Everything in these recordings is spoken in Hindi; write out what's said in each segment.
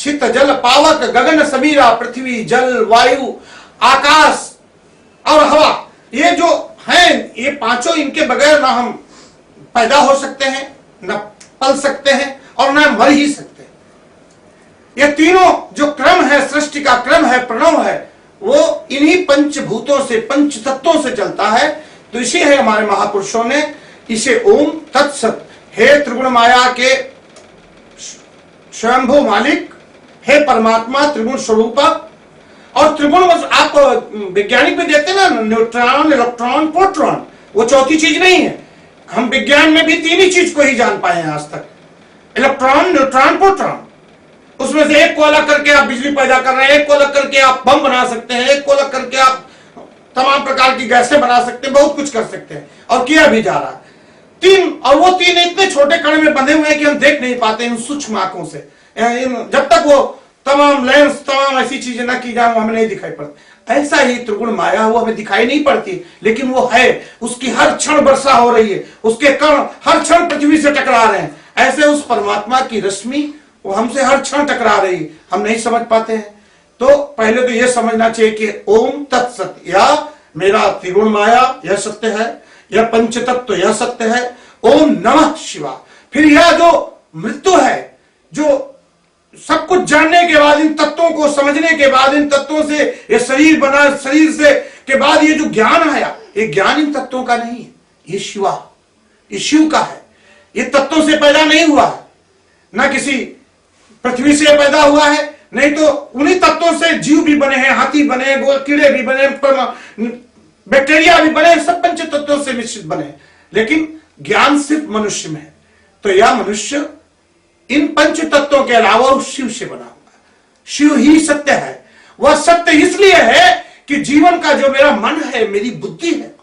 छित जल पावक गगन समीरा, पृथ्वी जल वायु आकाश और हवा, ये जो हैं ये पांचों, इनके बगैर ना हम पैदा हो सकते हैं, न पल सकते हैं और न मर ही सकते हैं। ये तीनों जो क्रम है, सृष्टि का क्रम है, प्रणव है, वो इन्हीं पंचभूतों से, पंच तत्वों से चलता है। तो इसी है हमारे महापुरुषों ने इसे ओम तत्सत, हे त्रिगुण माया के स्वयंभू मालिक, हे परमात्मा त्रिगुण स्वरूपा। और त्रिगुण आप वैज्ञानिक में देखते हैं ना, न्यूट्रॉन इलेक्ट्रॉन प्रोटॉन, वो चौथी चीज नहीं है। हम विज्ञान में भी तीन ही चीज को ही जान पाए हैं आज तक, इलेक्ट्रॉन न्यूट्रॉन प्रोटॉन। उसमें से एक को अलग करके आप बिजली पैदा कर रहे हैं, एक को अलग करके आप बम बना सकते हैं, एक को अलग करके आप तमाम प्रकार की गैसें बना सकते हैं, बहुत कुछ कर सकते हैं और किया भी जा रहा है। तीन, और वो तीन इतने छोटे कण में बंधे हुए हैं कि हम देख नहीं पाते इन सूक्ष्म आंखों से। जब तक वो तमाम लेंस, तमाम ऐसी चीजें ना की जाए, हमें नहीं दिखाई पड़ती। ऐसा ही त्रिगुण माया वो हमें दिखाई नहीं पड़ती, लेकिन वो है, उसकी हर क्षण वर्षा हो रही है, उसके कण हर क्षण पृथ्वी से टकरा रहे हैं। ऐसे उस परमात्मा की रश्मि वो हमसे हर क्षण टकरा रही है, हम नहीं समझ पाते हैं। तो पहले तो यह समझना चाहिए कि ओम तत्सत, या मेरा त्रिगुण माया यह सत्य है, यह पंच तत्व यह सत्य है, ओम नमः शिवा। फिर यह जो मृत्यु है, जो सब कुछ जानने के बाद, इन तत्वों को समझने के बाद, इन तत्वों से ये शरीर बना, शरीर से के बाद ये जो ज्ञान आया, ये ज्ञान इन तत्वों का नहीं है, ये शिवा, ये शिव का है। ये तत्वों से पैदा नहीं हुआ है, ना किसी पृथ्वी से पैदा हुआ है, नहीं तो उन्हीं तत्वों से जीव भी बने हैं, हाथी बने, कीड़े भी बने, बैक्टीरिया भी बने, सब पंच तत्वों से मिश्रित बने। लेकिन ज्ञान सिर्फ मनुष्य में है। तो यह मनुष्य इन पंच तत्वों के अलावा उस शिव से बना हुआ है। शिव ही सत्य है। वह सत्य इसलिए है कि जीवन का जो मेरा मन है, मेरी बुद्धि है,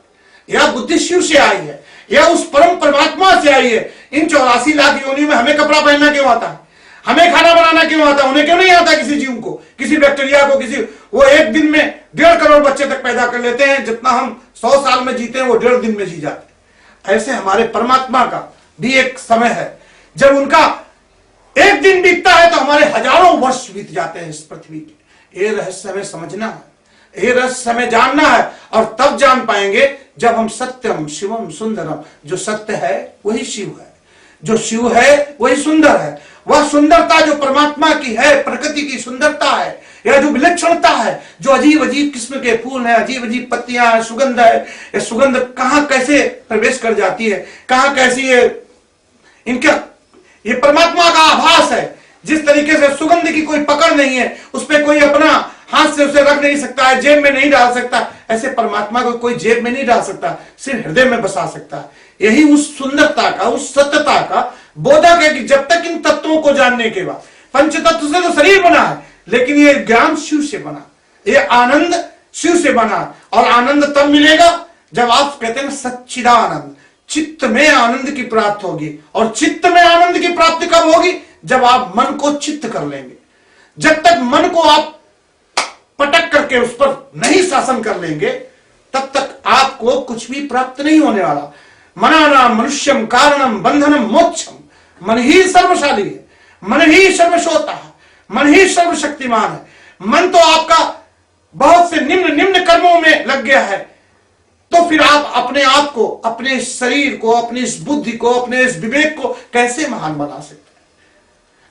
यह बुद्धि शिव से आई है, यह उस परम परमात्मा से आई है। इन 84 लाख योनियों में हमें कपड़ा पहनना क्यों आता है, हमें खाना बनाना क्यों आता, उन्हें क्यों नहीं आता? किसी जीव को, किसी बैक्टीरिया को, किसी, वो एक दिन में 1.5 करोड़ बच्चे तक पैदा कर लेते हैं। जितना हम 100 साल में जीते हैं वो 1.5 दिन में जी जाते हैं। ऐसे हमारे परमात्मा का भी एक समय है जब उनका एक दिन बीतता है तो हमारे हजारों वर्ष बीत जाते हैं इस पृथ्वी के। ये रहस्य हमें समझना है, ये रहस्य हमें जानना है, और तब जान पाएंगे जब हम सत्यम शिवम सुंदरम, जो सत्य है वही शिव है, जो शिव है वही सुंदर है। वह सुंदरता जो परमात्मा की है, प्रकृति की सुंदरता है, यह जो विलक्षणता है, जो अजीब अजीब किस्म के फूल हैं, अजीब अजीब पत्तियां हैं, सुगंध है, ये सुगंध कहां कैसे प्रवेश कर जाती है, कहां कैसी है, इनका ये परमात्मा का आभास है। जिस तरीके से सुगंध की कोई पकड़ नहीं है, उस पर कोई अपना हाथ से उसे रख नहीं सकता है, जेब में नहीं डाल सकता, ऐसे परमात्मा को कोई जेब में नहीं डाल सकता, सिर्फ हृदय में बसा सकता है। यही उस सुंदरता का, उस सत्यता का बोधक है कि जब तक इन तत्वों को जानने के बाद, पंच तत्व से तो शरीर बना है, लेकिन ये ज्ञान शिव से बना, ये आनंद शिव से बना। और आनंद तब मिलेगा जब आप कहते हैं सच्चिदानंद, चित्त में आनंद की प्राप्ति होगी। और चित्त में आनंद की प्राप्ति कब होगी? जब आप मन को चित्त कर लेंगे। जब तक मन को आप पटक करके उस पर नहीं शासन कर लेंगे, तब तक आपको कुछ भी प्राप्त नहीं होने वाला। मनानाम मनुष्यम कारणम बंधनम मोक्षम। मन ही सर्वशाली है, मन ही सर्वश्रोता है, मन ही सर्वशक्तिमान है। मन तो आपका बहुत से निम्न निम्न कर्मों में लग गया है, तो फिर आप अपने आप को, अपने शरीर को, अपनी इस बुद्धि को, अपने इस विवेक को कैसे महान बना सकते हैं?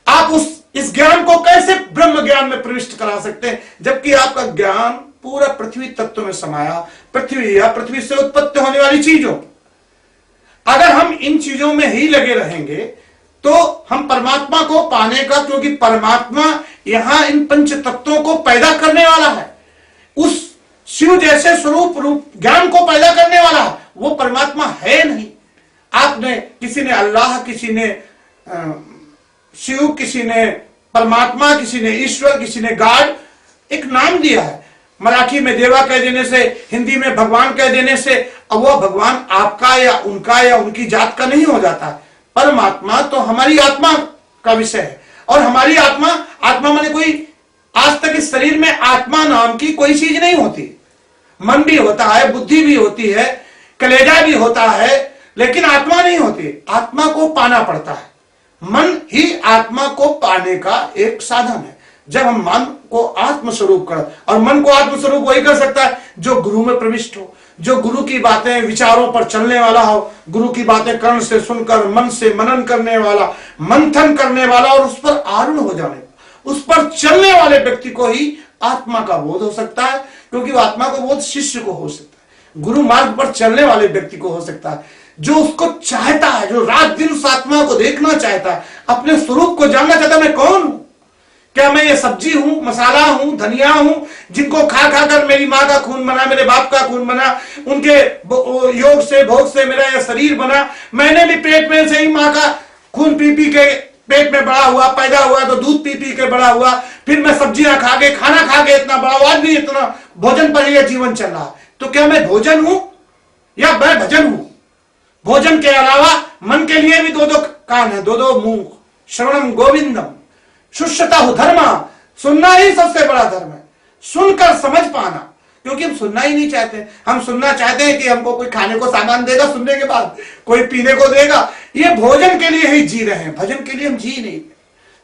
आप इस ज्ञान को कैसे ब्रह्म ज्ञान में प्रविष्ट करा सकते हैं, जबकि आपका ज्ञान पूरा पृथ्वी तत्व में समाया, पृथ्वी या पृथ्वी से उत्पत्ति होने वाली चीजों। अगर हम इन चीजों में ही लगे रहेंगे तो हम परमात्मा को पाने का, क्योंकि परमात्मा यहां इन पंच तत्वों को पैदा करने वाला है, उस शिव जैसे स्वरूप रूप ज्ञान को पैदा करने वाला है, वो परमात्मा है नहीं। आपने, किसी ने अल्लाह, किसी ने शिव, किसी ने परमात्मा, किसी ने ईश्वर, किसी ने गॉड, एक नाम दिया है। मराठी में देवा कह देने से, हिंदी में भगवान कह देने से, अब वह भगवान आपका या उनकी जात का नहीं हो जाता। परमात्मा तो हमारी आत्मा का विषय है, और हमारी आत्मा, आत्मा माने कोई, आज तक इस शरीर में आत्मा नाम की कोई चीज नहीं होती। मन भी होता है, बुद्धि भी होती है, कलेजा भी होता है, लेकिन आत्मा नहीं होती। आत्मा को पाना पड़ता है। मन ही आत्मा को पाने का एक साधन है। जब हम मन को आत्मस्वरूप कर, और मन को आत्मस्वरूप वही कर सकता है जो गुरु में प्रविष्ट हो, जो गुरु की बातें विचारों पर चलने वाला हो, गुरु की बातें कर्ण से सुनकर मन से मनन करने वाला, मंथन करने वाला और उस पर आरूढ़ हो जाने, उस पर चलने वाले व्यक्ति को ही आत्मा का बोध हो सकता है। क्योंकि वो आत्मा का बोध शिष्य को हो सकता है, गुरु मार्ग पर चलने वाले व्यक्ति को हो सकता है, जो उसको चाहता है, जो रात दिन उस आत्मा को देखना चाहता है, अपने स्वरूप को जानना चाहता है। मैं कौन हूं? क्या मैं ये सब्जी हूं, मसाला हूं, धनिया हूं, जिनको खा खा कर मेरी माँ का खून बना, मेरे बाप का खून बना, उनके योग से भोग से मेरा यह शरीर बना। मैंने भी पेट में से ही माँ का खून पी पी के पेट में बड़ा हुआ, पैदा हुआ तो दूध पी पी के बड़ा हुआ, फिर मैं सब्जियां खा के, खाना खा के इतना बड़ा हुआ, भी इतना भोजन पर यह जीवन चल रहा है। तो क्या मैं भोजन हूं या मैं भजन हूं? भोजन के अलावा मन के लिए भी दो दो कान है, दो दो मुंह। श्रवणम गोविंदम, शुष्यता हो धर्मा, सुनना ही सबसे बड़ा धर्म है, सुनकर समझ पाना। क्योंकि हम सुनना ही नहीं चाहते, हम सुनना चाहते हैं कि हमको कोई खाने को सामान देगा, सुनने के बाद कोई पीने को देगा। ये भोजन के लिए ही जी रहे हैं, भजन के लिए हम जी नहीं।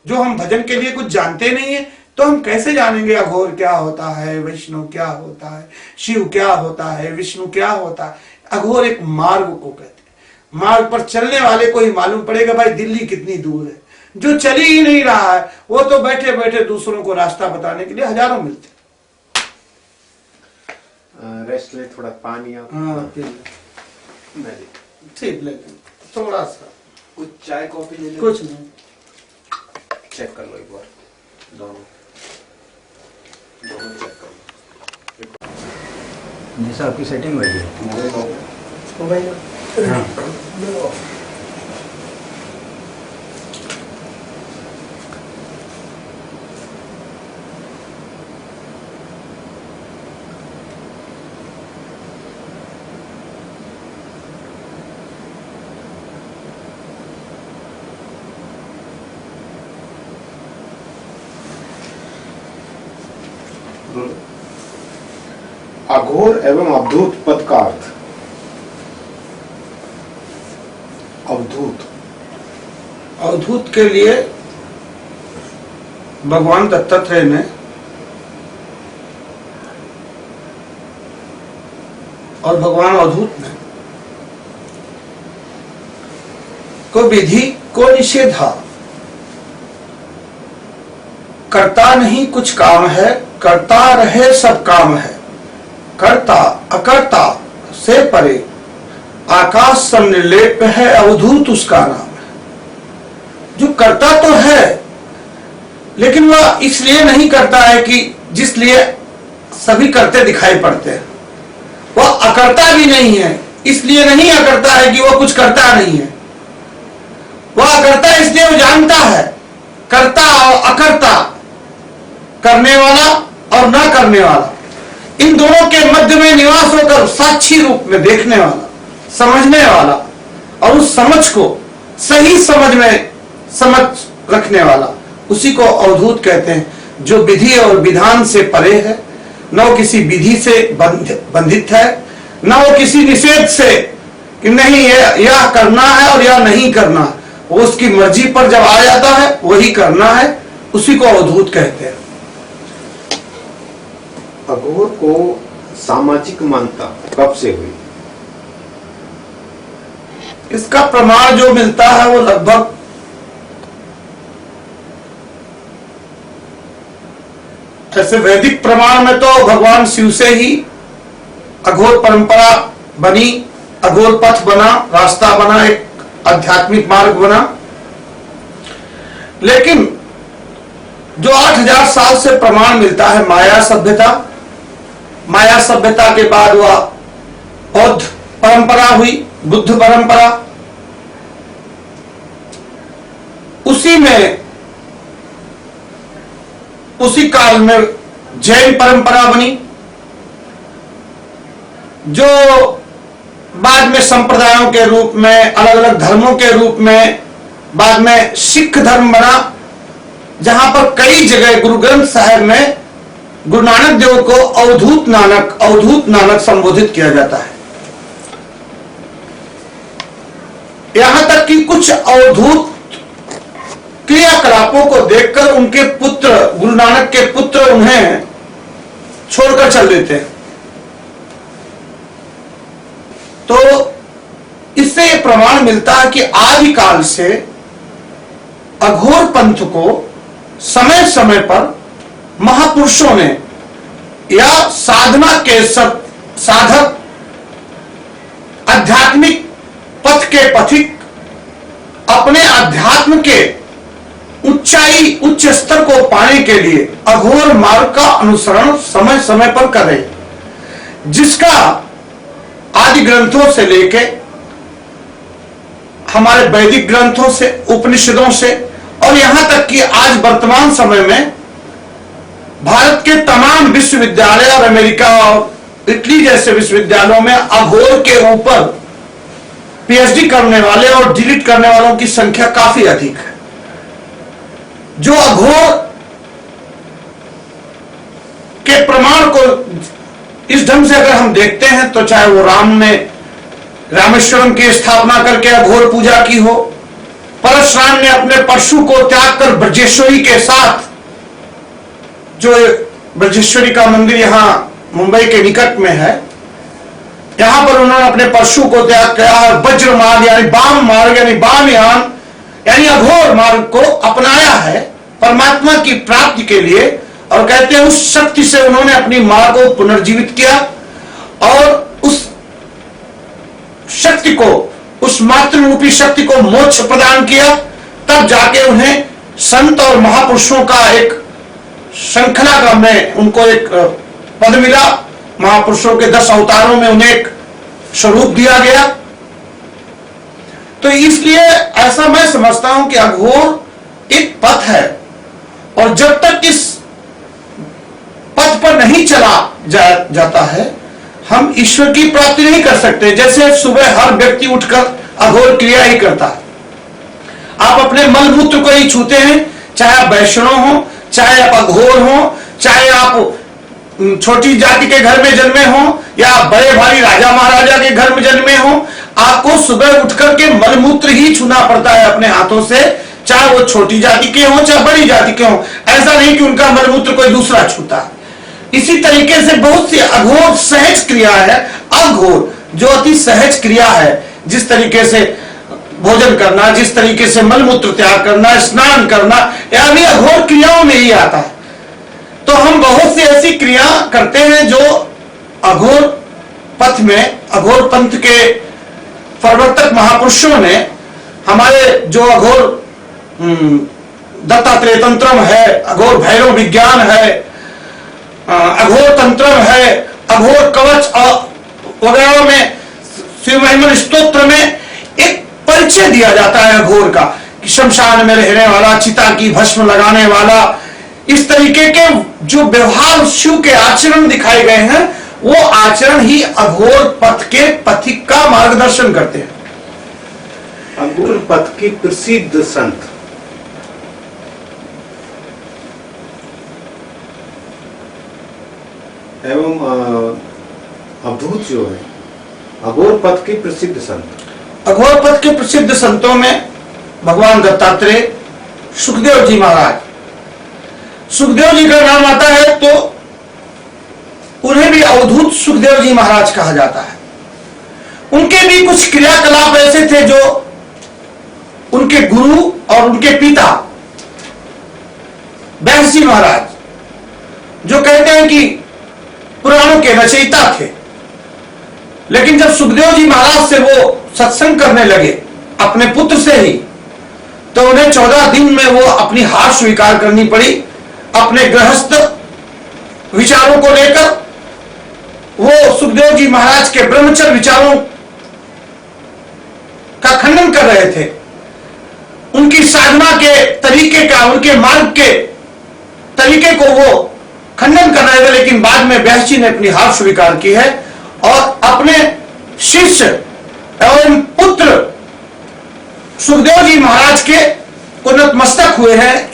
जो हम भजन के लिए कुछ जानते नहीं है तो हम कैसे जानेंगे अघोर क्या होता है, वैष्णव क्या होता है, शिव क्या होता है, विष्णु क्या होता है। अघोर एक मार्ग को कहते हैं, मार्ग पर चलने वाले को ही मालूम पड़ेगा भाई दिल्ली कितनी दूर है। जो चली ही नहीं रहा है वो तो बैठे बैठे दूसरों को रास्ता बताने के लिए हजारों मिलते। रेस्ट ले, थोड़ा पानी आप। हाँ ठीक, लेकिन थोड़ा सा कुछ चाय कॉफी ले ले। कुछ नहीं, चेक कर लो एक बार, दोनों चेक कर लो। जैसा आपकी सेटिंग हुई है हो गई ना? हाँ। अघोर एवं अवधूत पद का अर्थ। अवधूत, अवधूत के लिए भगवान दत्तात्रेय ने और भगवान अवधूत ने को विधि को निषेधा, करता नहीं कुछ काम है, करता रहे सब काम है, कर्ता अकर्ता से परे, आकाश समनिर्लेप है, अवधूत उसका नाम है। जो करता तो है लेकिन वह इसलिए नहीं करता है कि जिसलिए सभी करते दिखाई पड़ते हैं। वह अकर्ता भी नहीं है, इसलिए नहीं अकर्ता है कि वह कुछ करता नहीं है। वह अकर्ता इसलिए वो जानता है, करता और अकर्ता, करने वाला और ना करने वाला, इन दोनों के मध्य में निवास होकर साक्षी रूप में देखने वाला, समझने वाला और उस समझ को सही समझ रखने वाला, उसी को अवधूत कहते हैं। जो विधि और विधान से परे है, न वो किसी विधि से बंधित है, न वो किसी निषेध से कि नहीं यह करना है और यह नहीं करना है। वो उसकी मर्जी पर जब आ जाता है वही करना है, उसी को अवधूत कहते हैं। अघोर को सामाजिक मान्यता कब से हुई? इसका प्रमाण जो मिलता है वो लगभग ऐसे वैदिक प्रमाण में तो भगवान शिव से ही अघोर परंपरा बनी, अघोर पथ बना, रास्ता बना, एक आध्यात्मिक मार्ग बना। लेकिन जो 8000 साल से प्रमाण मिलता है माया सभ्यता, माया सभ्यता के बाद वह बौद्ध परंपरा हुई, बुद्ध परंपरा, उसी में उसी काल में जैन परंपरा बनी, जो बाद में संप्रदायों के रूप में, अलग अलग धर्मों के रूप में बाद में सिख धर्म बना, जहां पर कई जगह गुरु ग्रंथ साहिब में गुरु नानक देव को अवधूत नानक संबोधित किया जाता है। यहां तक कि कुछ अवधूत क्रियाकलापों को देखकर उनके पुत्र, गुरु नानक के पुत्र उन्हें छोड़कर चल देते हैं। तो इससे यह प्रमाण मिलता है कि आदिकाल से अघोर पंथ को समय समय पर महापुरुषों ने या साधना के सब साधक, आध्यात्मिक पथ के पथिक अपने अध्यात्म के ऊंचाई, उच्च स्तर को पाने के लिए अघोर मार्ग का अनुसरण समय समय पर कर रहे, जिसका आदि ग्रंथों से लेके हमारे वैदिक ग्रंथों से, उपनिषदों से और यहां तक कि आज वर्तमान समय में भारत के तमाम विश्वविद्यालय और अमेरिका और इटली जैसे विश्वविद्यालयों में अघोर के ऊपर पीएचडी करने वाले और डिलीट करने वालों की संख्या काफी अधिक है। जो अघोर के प्रमाण को इस ढंग से अगर हम देखते हैं तो चाहे वो राम ने रामेश्वरम की स्थापना करके अघोर पूजा की हो, परशुराम ने अपने परशु को त्याग कर ब्रजेश्वरी के साथ, जो ब्रजेश्वरी का मंदिर यहां मुंबई के निकट में है, यहां पर उन्होंने अपने परशु को त्याग किया और वज्र मार्ग यानी वाम मार्ग यानी वामयान यानी अघोर मार्ग को अपनाया है परमात्मा की प्राप्ति के लिए। और कहते हैं उस शक्ति से उन्होंने अपनी मां को पुनर्जीवित किया और उस शक्ति को, उस मातृरूपी शक्ति को मोक्ष प्रदान किया। तब जाके उन्हें संत और महापुरुषों का एक श्रृंखला का में उनको एक पद मिला। महापुरुषों के 10 अवतारों में उन्हें एक स्वरूप दिया गया। तो इसलिए ऐसा मैं समझता हूं कि अघोर एक पथ है और जब तक इस पथ पर नहीं चला जाता है हम ईश्वर की प्राप्ति नहीं कर सकते। जैसे सुबह हर व्यक्ति उठकर अघोर क्रिया ही करता है। आप अपने मल मूत्र को ही छूते हैं, चाहे आप वैष्णव हो, चाहे आप अघोर हो, चाहे आप छोटी जाति के घर में जन्मे हो या बड़े भारी राजा महाराजा के घर में जन्मे हो, आपको सुबह उठकर के मलमूत्र ही छूना पड़ता है अपने हाथों से, चाहे वो छोटी जाति के हो चाहे बड़ी जाति के हो। ऐसा नहीं कि उनका मलमूत्र कोई दूसरा छूता। इसी तरीके से बहुत सी अघोर सहज क्रिया है। अघोर जो अति सहज क्रिया है, जिस तरीके से भोजन करना, जिस तरीके से मलमूत्र त्याग करना, स्नान करना, यानी अघोर क्रियाओं में ही आता है। तो हम बहुत सी ऐसी क्रिया करते हैं जो अघोर पथ में, अघोर पंथ के प्रवर्तक महापुरुषों ने हमारे जो अघोर दत्तात्रेय तंत्रम है, अघोर भैरव विज्ञान है, अघोर तंत्रम है, अघोर कवच वगैरह में शिव महिमन स्तोत्र में एक परिचय दिया जाता है अघोर का कि शमशान में रहने वाला, चिता की भस्म लगाने वाला, इस तरीके के जो व्यवहार शिव के आचरण दिखाए गए हैं वो आचरण ही अघोर पथ के पथिक का मार्गदर्शन करते हैं। अघोर पथ के प्रसिद्ध संत एवं अवधूत जो है, अघोर पथ के प्रसिद्ध संत, अघोर पथ के प्रसिद्ध संतों में भगवान दत्तात्रेय, सुखदेव जी महाराज। सुखदेव जी का नाम आता है तो उन्हें भी अवधूत सुखदेव जी महाराज कहा जाता है। उनके भी कुछ क्रियाकलाप ऐसे थे जो उनके गुरु और उनके पिता व्यास जी महाराज, जो कहते हैं कि पुराणों के रचयिता थे, लेकिन जब सुखदेव जी महाराज से वो सत्संग करने लगे अपने पुत्र से ही, तो उन्हें 14 दिन में वो अपनी हार स्वीकार करनी पड़ी। अपने गृहस्थ विचारों को लेकर वो सुखदेव जी महाराज के ब्रह्मचर्य विचारों का खंडन कर रहे थे। उनकी साधना के तरीके का, उनके मार्ग के तरीके को वो खंडन कर रहे थे, लेकिन बाद में व्यास जी ने अपनी हार स्वीकार की है और अपने शिष्य एवं पुत्र सुखदेव जी महाराज के को नतमस्तक हुए हैं।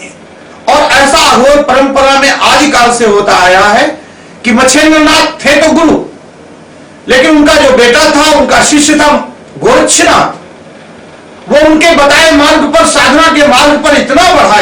और ऐसा अघोर परंपरा में आदिकाल से होता आया है कि मच्छेंद्रनाथ थे तो गुरु, लेकिन उनका जो बेटा था, उनका शिष्य था गोरक्षनाथ, वो उनके बताए मार्ग पर, साधना के मार्ग पर इतना बढ़ा